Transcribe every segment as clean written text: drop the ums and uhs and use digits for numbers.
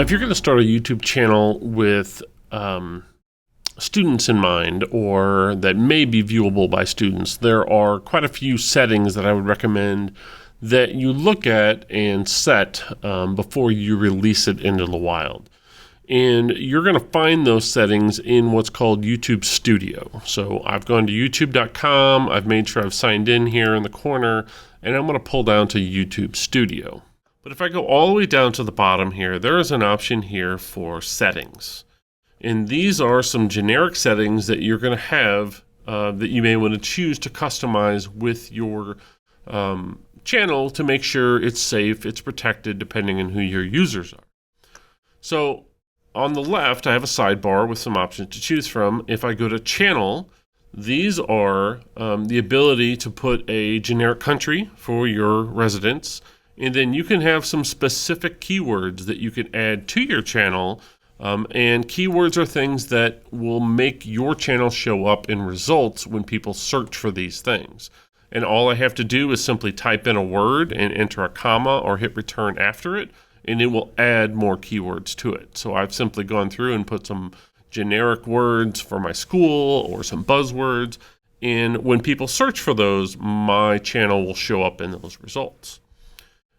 Now, if you're going to start a YouTube channel with students in mind, or that may be viewable by students, there are quite a few settings that I would recommend that you look at and set before you release it into the wild. And you're going to find those settings in what's called YouTube Studio. So I've gone to youtube.com, I've made sure I've signed in here in the corner, and I'm going to pull down to YouTube Studio. But if I go all the way down to the bottom here, there is an option here for settings. And these are some generic settings that you're going to have that you may want to choose to customize with your channel to make sure it's safe, it's protected, depending on who your users are. So on the left, I have a sidebar with some options to choose from. If I go to channel, these are the ability to put a generic country for your residents, and then you can have some specific keywords that you can add to your channel. And keywords are things that will make your channel show up in results when people search for these things. And all I have to do is simply type in a word and enter a comma or hit return after it, and it will add more keywords to it. So I've simply gone through and put some generic words for my school or some buzzwords, and when people search for those, my channel will show up in those results.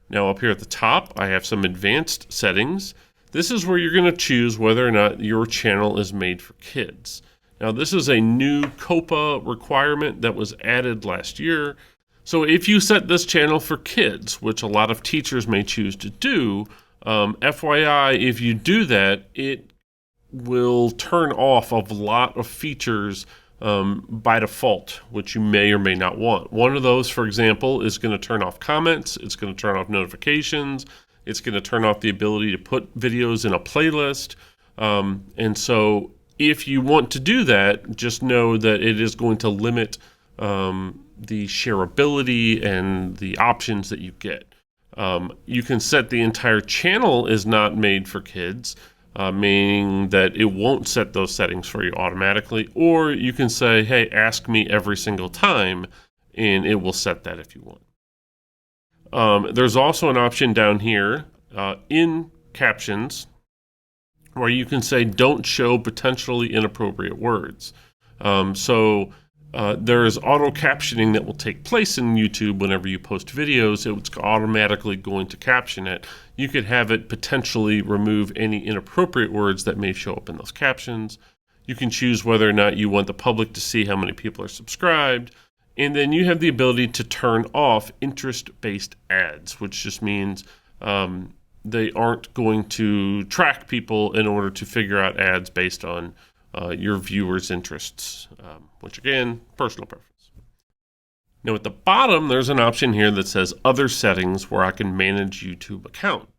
Now up here at the top, I have some advanced settings. This is where you're going to choose whether or not your channel is made for kids. Now this is a new COPPA requirement that was added last year. So if you set this channel for kids, which a lot of teachers may choose to do, FYI, if you do that, it will turn off a lot of features by default, which you may or may not want. One of those, for example, is going to turn off comments. It's going to turn off notifications. It's going to turn off the ability to put videos in a playlist. And so if you want to do that, just know that it is going to limit the shareability and the options that you get. You can set the entire channel is not made for kids, meaning that it won't set those settings for you automatically, or you can say, hey, ask me every single time, and it will set that if you want. There's also an option down here in captions where you can say don't show potentially inappropriate words. There is auto captioning that will take place in YouTube whenever you post videos. It's automatically going to caption it. You could have it potentially remove any inappropriate words that may show up in those captions. You can choose whether or not you want the public to see how many people are subscribed. And then you have the ability to turn off interest-based ads, which just means they aren't going to track people in order to figure out ads based on your viewers' interests, which again, personal preference. Now at the bottom, there's an option here that says Other Settings where I can manage YouTube account.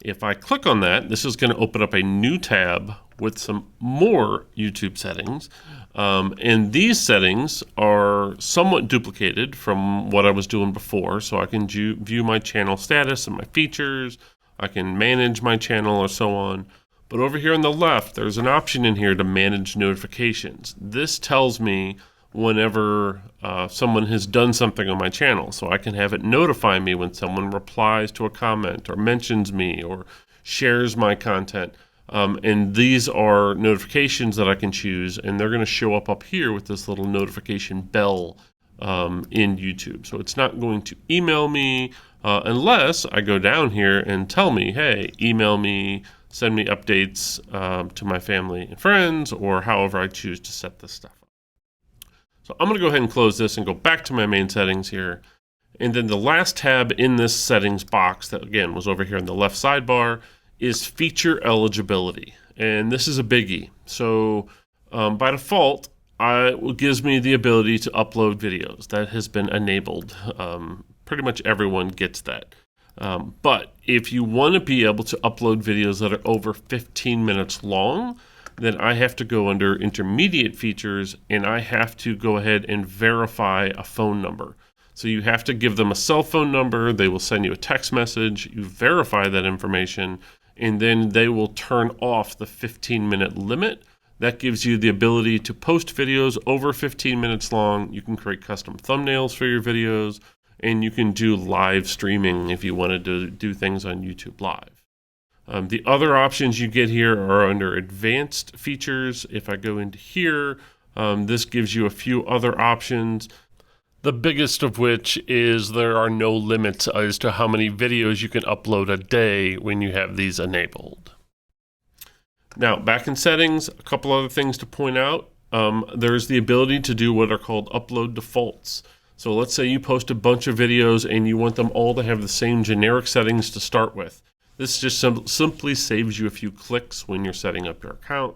If I click on that, this is going to open up a new tab with some more YouTube settings. And these settings are somewhat duplicated from what I was doing before. So I can view my channel status and my features. I can manage my channel or so on. But over here on the left, there's an option in here to manage notifications. This tells me whenever someone has done something on my channel. So I can have it notify me when someone replies to a comment or mentions me or shares my content. And these are notifications that I can choose, and they're going to show up here with this little notification bell in YouTube. So it's not going to email me unless I go down here and tell me, hey, email me, send me updates to my family and friends, or however I choose to set this stuff up. So I'm going to go ahead and close this and go back to my main settings here. And then the last tab in this settings box that, again, was over here in the left sidebar is feature eligibility. And this is a biggie. So by default, it gives me the ability to upload videos. That has been enabled. Pretty much everyone gets that. But if you want to be able to upload videos that are over 15 minutes long, then I have to go under intermediate features and I have to go ahead and verify a phone number. So you have to give them a cell phone number. They will send you a text message. You verify that information, and then they will turn off the 15-minute limit. That gives you the ability to post videos over 15 minutes long. You can create custom thumbnails for your videos, and you can do live streaming if you wanted to do things on YouTube Live. The other options you get here are under advanced features. If I go into here, this gives you a few other options. The biggest of which is there are no limits as to how many videos you can upload a day when you have these enabled. Now, back in settings, a couple other things to point out. There's the ability to do what are called upload defaults. So let's say you post a bunch of videos and you want them all to have the same generic settings to start with. This just simply saves you a few clicks when you're setting up your account.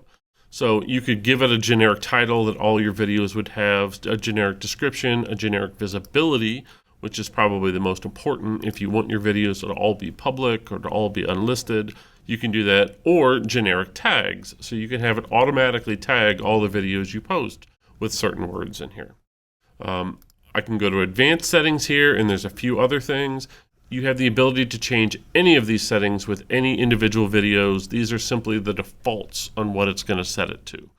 So you could give it a generic title that all your videos would have, a generic description, a generic visibility, which is probably the most important. If you want your videos to all be public or to all be unlisted, you can do that, or generic tags. So you can have it automatically tag all the videos you post with certain words in here. I can go to advanced settings here, and there's a few other things. You have the ability to change any of these settings with any individual videos. These are simply the defaults on what it's going to set it to.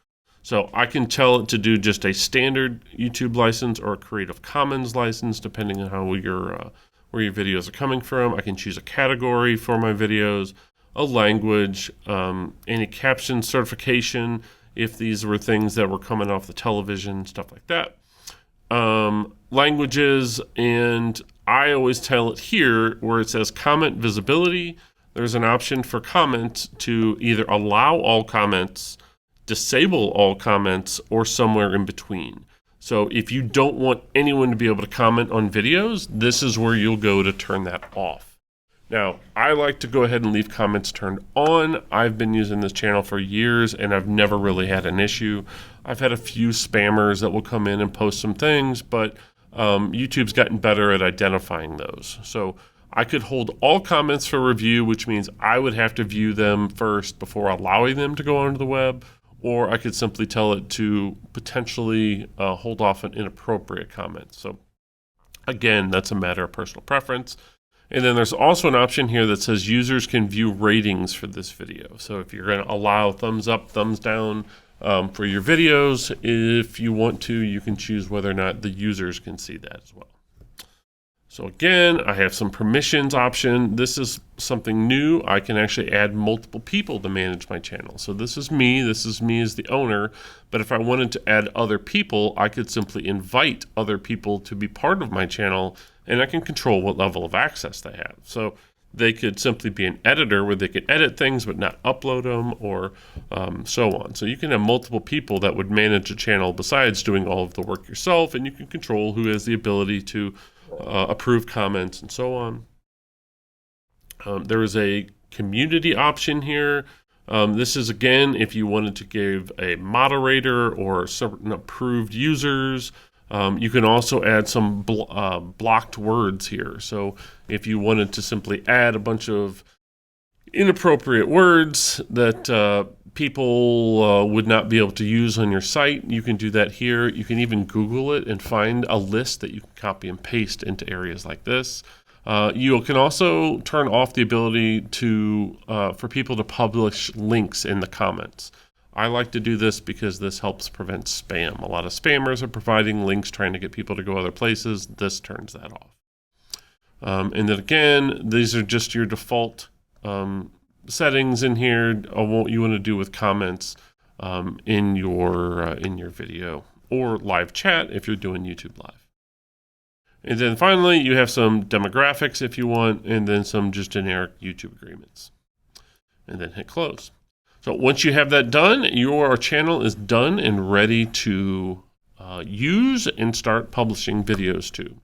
So I can tell it to do just a standard YouTube license or a Creative Commons license, depending on how where your videos are coming from. I can choose a category for my videos, a language, any caption certification, if these were things that were coming off the television, stuff like that. Languages, and I always tell it here where it says comment visibility, there's an option for comment to either allow all comments, disable all comments, or somewhere in between. So if you don't want anyone to be able to comment on videos, this is where you'll go to turn that off. Now, I like to go ahead and leave comments turned on. I've been using this channel for years and I've never really had an issue. I've had a few spammers that will come in and post some things, but YouTube's gotten better at identifying those. So I could hold all comments for review, which means I would have to view them first before allowing them to go onto the web, or I could simply tell it to potentially hold off on inappropriate comments. So again, that's a matter of personal preference. And then there's also an option here that says users can view ratings for this video. So if you're going to allow thumbs up, thumbs down for your videos, if you want to, you can choose whether or not the users can see that as well. So again, I have some permissions option. This is something new. I can actually add multiple people to manage my channel. So this is me as the owner, but if I wanted to add other people, I could simply invite other people to be part of my channel, and I can control what level of access they have. So they could simply be an editor where they could edit things but not upload them, or so on. So you can have multiple people that would manage a channel besides doing all of the work yourself, and you can control who has the ability to approve comments and so on. There is a community option here. This is, again, if you wanted to give a moderator or certain approved users. You can also add some blocked words here. So if you wanted to simply add a bunch of inappropriate words that people would not be able to use on your site, you can do that here. You can even Google it and find a list that you can copy and paste into areas like this. You can also turn off the ability to for people to publish links in the comments. I like to do this because this helps prevent spam. A lot of spammers are providing links trying to get people to go other places. This turns that off. And then again, these are just your default settings in here of what you want to do with comments in your video, or live chat if you're doing YouTube Live. And then finally, you have some demographics if you want, and then some just generic YouTube agreements. And then hit close. So once you have that done, your channel is done and ready to use and start publishing videos to.